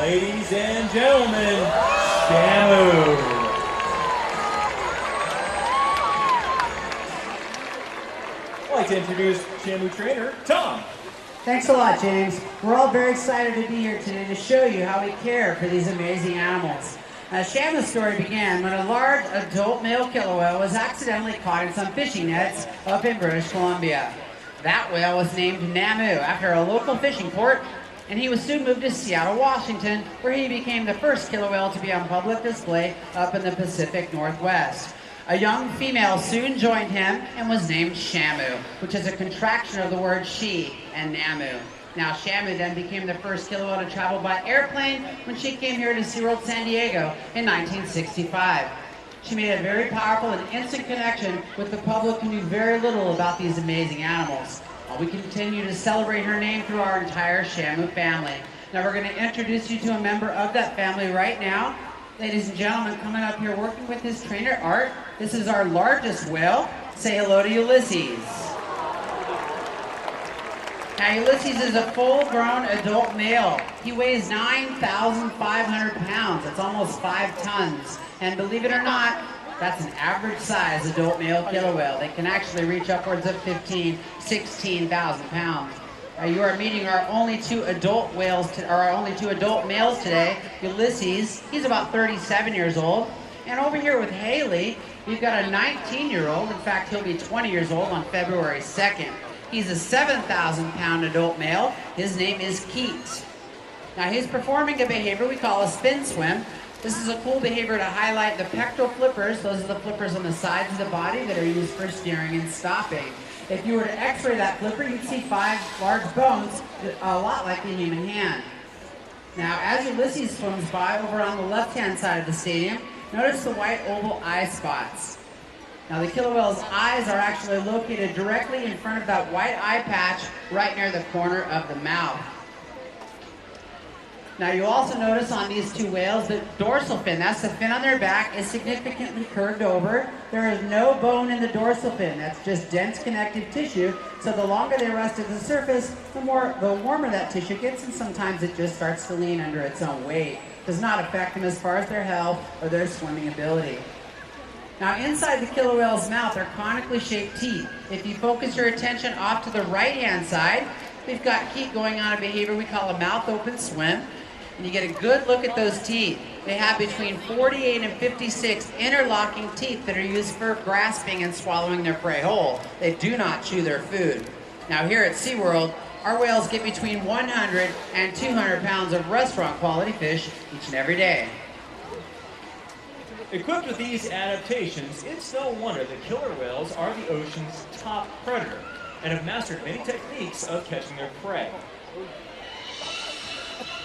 Ladies and gentlemen, Shamu. I'd like to introduce Shamu trainer, Tom. Thanks a lot, James. We're all very excited to be here today to show you how we care for these amazing animals. Shamu Story began when a large adult male killer whale was accidentally caught in some fishing nets up in British Columbia. That whale was named Namu after a local fishing port, and he was soon moved to Seattle, Washington, where he became the first killer whale to be on public display up in the Pacific Northwest. A young female soon joined him and was named Shamu, which is a contraction of the word she and Namu. Now, Shamu then became the first killer whale to travel by airplane when she came here to SeaWorld San Diego in 1965. She made a very powerful and instant connection with the public who knew very little about these amazing animals. We continue to celebrate her name through our entire Shamu family. Now, we're going to introduce you to a member of that family right now. Ladies and gentlemen, coming up here working with his trainer, Art. This is our largest whale. Say hello to Ulises. Now, Ulises is a full-grown adult male. He weighs 9,500 pounds. That's almost 5 tons. And believe it or not, that's an average size adult male killer whale. They can actually reach upwards of 16,000 pounds. You are meeting our only two adult males today. Ulises, he's about 37 years old. And over here with Haley, we've got a 19-year-old. In fact, he'll be 20 years old on February 2nd. He's a 7,000-pound adult male. His name is Keet. Now, he's performing a behavior we call a spin swim. This is a cool behavior to highlight the pectoral flippers. Those are the flippers on the sides of the body that are used for steering and stopping. If you were to x-ray that flipper, you'd see 5 large bones, a lot like the human hand. Now, as Ulises swims by over on the left-hand side of the stadium, notice the white oval eye spots. Now, the killer whale's eyes are actually located directly in front of that white eye patch right near the corner of the mouth. Now, you'll also notice on these two whales the dorsal fin, that's the fin on their back, is significantly curved over. There is no bone in the dorsal fin. That's just dense connective tissue. So the longer they rest at the surface, the warmer that tissue gets, and sometimes it just starts to lean under its own weight. Does not affect them as far as their health or their swimming ability. Now, inside the killer whale's mouth are conically shaped teeth. If you focus your attention off to the right-hand side, we've got Keet going on a behavior we call a mouth open swim. And you get a good look at those teeth. They have between 48 and 56 interlocking teeth that are used for grasping and swallowing their prey whole. They do not chew their food. Now, here at SeaWorld, our whales get between 100 and 200 pounds of restaurant quality fish each and every day. Equipped with these adaptations, it's no wonder that killer whales are the ocean's top predator and have mastered many techniques of catching their prey.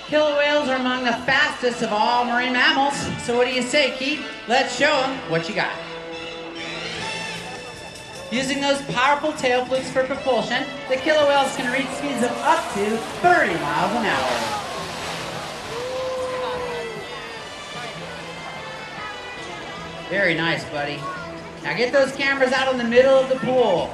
Killer whales are among the fastest of all marine mammals. So what do you say, Keet? Let's show them what you got. Using those powerful tail flukes for propulsion, the killer whales can reach speeds of up to 30 miles an hour. Very nice, buddy. Now get those cameras out in the middle of the pool.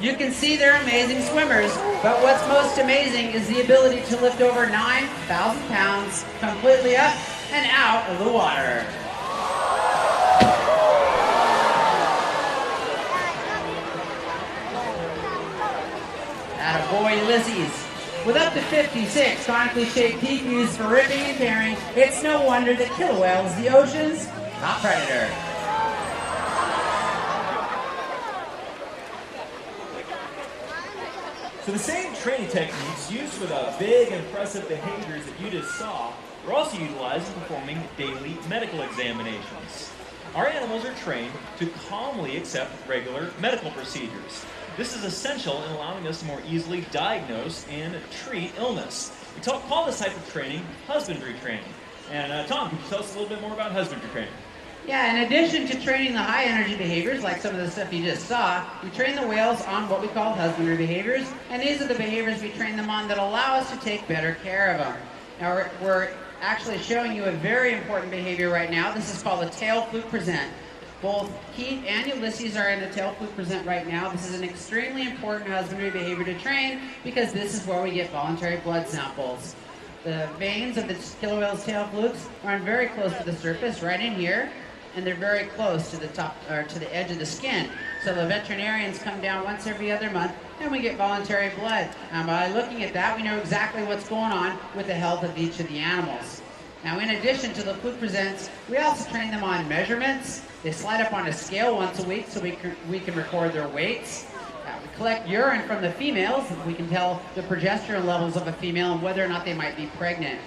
You can see they're amazing swimmers, but what's most amazing is the ability to lift over 9,000 pounds completely up and out of the water. Attaboy, Ulises. With up to 56 conically shaped teeth used for ripping and tearing, it's no wonder that killer whale is the ocean's top predator. So the same training techniques used for the big, impressive behaviors that you just saw are also utilized in performing daily medical examinations. Our animals are trained to calmly accept regular medical procedures. This is essential in allowing us to more easily diagnose and treat illness. We call this type of training husbandry training. And Tom, can you tell us a little bit more about husbandry training? Yeah, in addition to training the high energy behaviors, like some of the stuff you just saw, we train the whales on what we call husbandry behaviors, and these are the behaviors we train them on that allow us to take better care of them. Now, we're actually showing you a very important behavior right now. This is called a tail fluke present. Both Keet and Ulises are in the tail fluke present right now. This is an extremely important husbandry behavior to train because this is where we get voluntary blood samples. The veins of the killer whale's tail flukes are very close to the surface, right in here, and they're very close to the top or to the edge of the skin. So the veterinarians come down once every other month, and we get voluntary blood. And by looking at that, we know exactly what's going on with the health of each of the animals. Now, in addition to the fluke presents, we also train them on measurements. They slide up on a scale once a week so we can record their weights. We collect urine from the females. We can tell the progesterone levels of a female and whether or not they might be pregnant.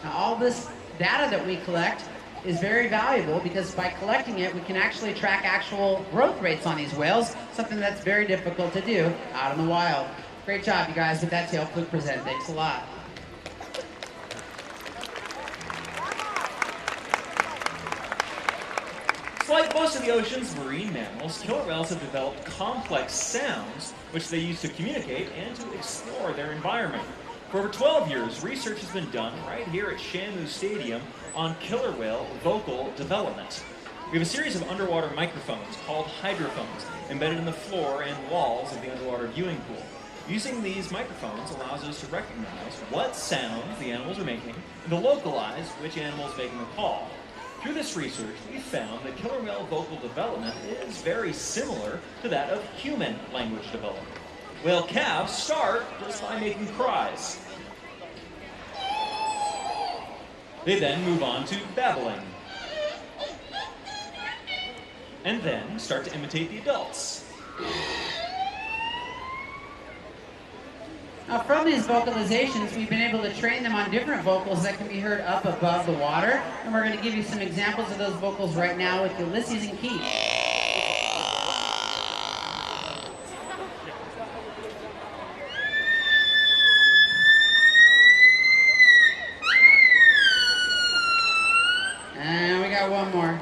Now, all this data that we collect is very valuable because by collecting it, we can actually track actual growth rates on these whales, something that's very difficult to do out in the wild. Great job, you guys, with that tail fluke present. Thanks a lot. Like most of the ocean's marine mammals, killer whales have developed complex sounds which they use to communicate and to explore their environment. For over 12 years, research has been done right here at Shamu Stadium on killer whale vocal development. We have a series of underwater microphones called hydrophones embedded in the floor and walls of the underwater viewing pool. Using these microphones allows us to recognize what sounds the animals are making and to localize which animal is making the call. Through this research, we found that killer whale vocal development is very similar to that of human language development. Whale calves start just by making cries. They then move on to babbling, and then start to imitate the adults. Now, from these vocalizations, we've been able to train them on different vocals that can be heard up above the water. And we're going to give you some examples of those vocals right now with Ulises and Keet. And we got one more.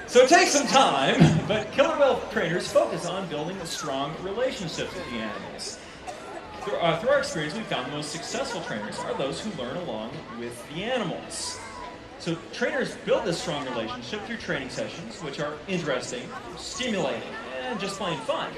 So it takes some time, but killer whale trainers focus on building strong relationships with the animals. Through our experience, we found the most successful trainers are those who learn along with the animals. So trainers build this strong relationship through training sessions, which are interesting, stimulating, and just plain fun.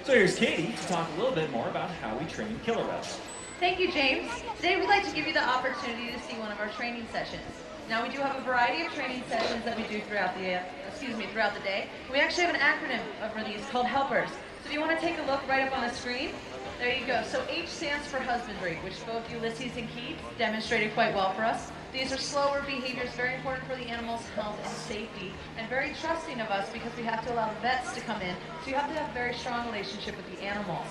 So here's Katie to talk a little bit more about how we train killer whales. Thank you, James. Today we'd like to give you the opportunity to see one of our training sessions. Now, we do have a variety of training sessions that we do throughout the day. We actually have an acronym for these called H.E.L.P.R.S. So if you want to take a look right up on the screen, there you go. So H stands for husbandry, which both Ulises and Keet demonstrated quite well for us. These are slower behaviors, very important for the animal's health and safety, and very trusting of us because we have to allow the vets to come in. So you have to have a very strong relationship with the animals.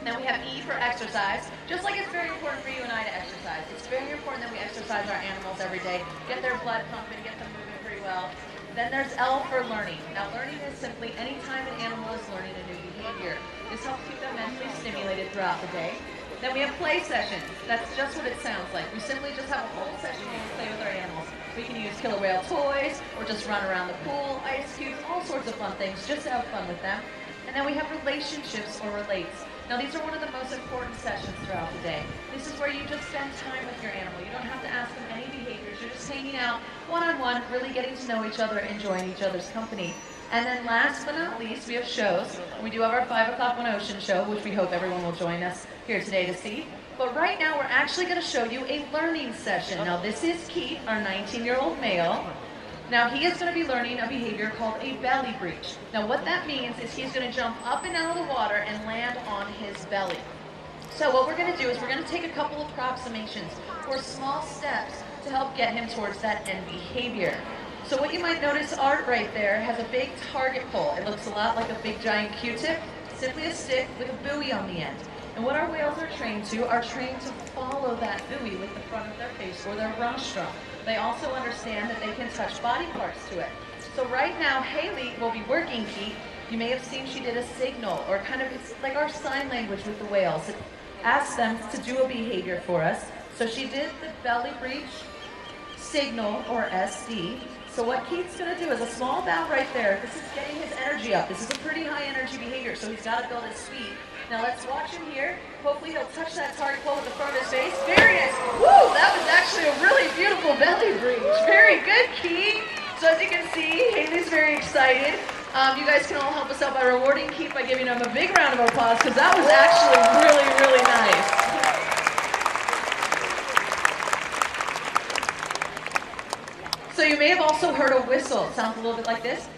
Then we have E for exercise. Just like it's very important for you and I to exercise, it's very important that we exercise our animals every day, get their blood pumping, get them moving pretty well. Then there's L for learning. Now, learning is simply any time an animal is learning a new behavior. This helps keep them mentally stimulated throughout the day. Then we have play sessions. That's just what it sounds like. We simply just have a whole session where we play with our animals. We can use killer whale toys, or just run around the pool, ice cubes, all sorts of fun things, just to have fun with them. And then we have relationships or relates. Now, these are one of the most important sessions throughout the day. This is where you just spend time with your animal. You don't have to ask them any behaviors. You're just hanging out one-on-one, really getting to know each other, enjoying each other's company. And then last but not least, we have shows. We do have our 5 o'clock on Ocean show, which we hope everyone will join us here today to see. But right now, we're actually going to show you a learning session. Now, this is Keet, our 19-year-old male. Now, he is going to be learning a behavior called a belly breach. Now, what that means is he's going to jump up and out of the water and land on his belly. So what we're going to do is we're going to take a couple of approximations or small steps to help get him towards that end behavior. So what you might notice, Art right there has a big target pole. It looks a lot like a big giant Q-tip, simply a stick with a buoy on the end. And what our whales are trained to follow that buoy with the front of their face or their rostrum. They also understand that they can touch body parts to it. So right now, Haley will be working Keet. You may have seen she did a signal, or kind of, it's like our sign language with the whales. It asks them to do a behavior for us. So she did the belly breach signal, or SD. So what Keith's going to do is a small bow right there. This is getting his energy up. This is a pretty high energy behavior, so he's got to build his speed. Now let's watch him here. Hopefully he'll touch that target pole with the front of his face. Very nice. Woo, that was actually a really beautiful belly breach. Very good, Keith. So as you can see, Haley's very excited. You guys can all help us out by rewarding Keet by giving him a big round of applause because that was actually really, really nice. So you may have also heard a whistle. It sounds a little bit like this.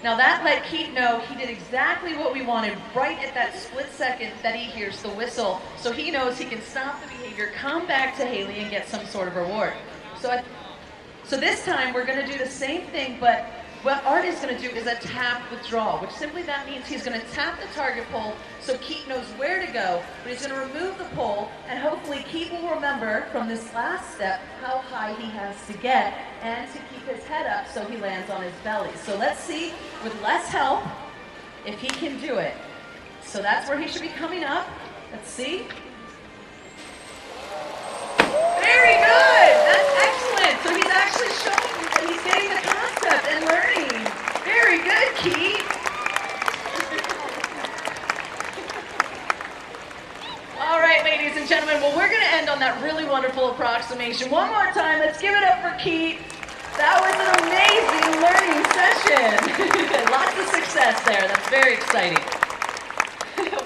Now that let Keet know he did exactly what we wanted right at that split second that he hears the whistle. So he knows he can stop the behavior, come back to Haley and get some sort of reward. So this time we're gonna do the same thing, but what Art is going to do is a tap withdrawal, which simply that means he's going to tap the target pole so Keet knows where to go, but he's going to remove the pole, and hopefully Keet will remember from this last step how high he has to get and to keep his head up so he lands on his belly. So let's see, with less help, if he can do it. So that's where he should be coming up. Let's see. Very good! That's excellent! So he's actually showing you that he's getting the concept and learning. Very good, Keet! All right, ladies and gentlemen, well, we're going to end on that really wonderful approximation. One more time, let's give it up for Keet. That was an amazing learning session. Lots of success there. That's very exciting.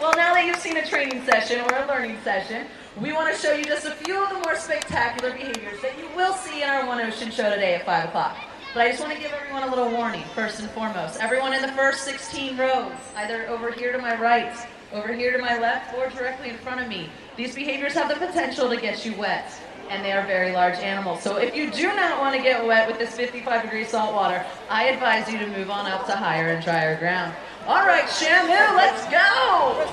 Well, now that you've seen a training session or a learning session, we want to show you just a few of the more spectacular behaviors that you will see in our One Ocean show today at 5 o'clock. But I just want to give everyone a little warning, first and foremost. Everyone in the first 16 rows, either over here to my right, over here to my left, or directly in front of me. These behaviors have the potential to get you wet, and they are very large animals. So if you do not want to get wet with this 55-degree salt water, I advise you to move on up to higher and drier ground. All right, Shamu, let's go!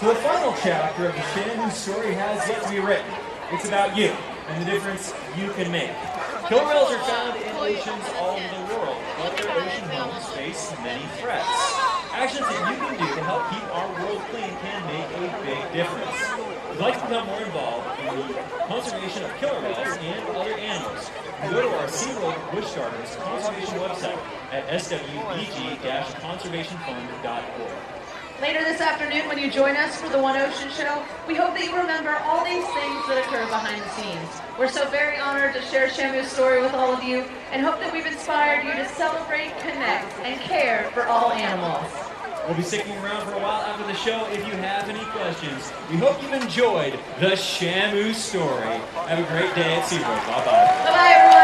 So the final chapter of the Shamu Story has yet to be written. It's about you and the difference you can make. Killer whales are found in oceans all over the world, but their ocean homes face many threats. Actions that you can do to help keep our world clean can make a big difference. If you'd like to become more involved in the conservation of killer whales and other animals, go to our SeaWorld Bush Gardens conservation website at sweg-conservationfund.org. Later this afternoon, when you join us for the One Ocean Show, we hope that you remember all these things that occur behind the scenes. We're so very honored to share Shamu's story with all of you, and hope that we've inspired you to celebrate, connect, and care for all animals. We'll be sticking around for a while after the show if you have any questions. We hope you've enjoyed the Shamu Story. Have a great day at SeaWorld. Bye-bye. Bye-bye, everyone.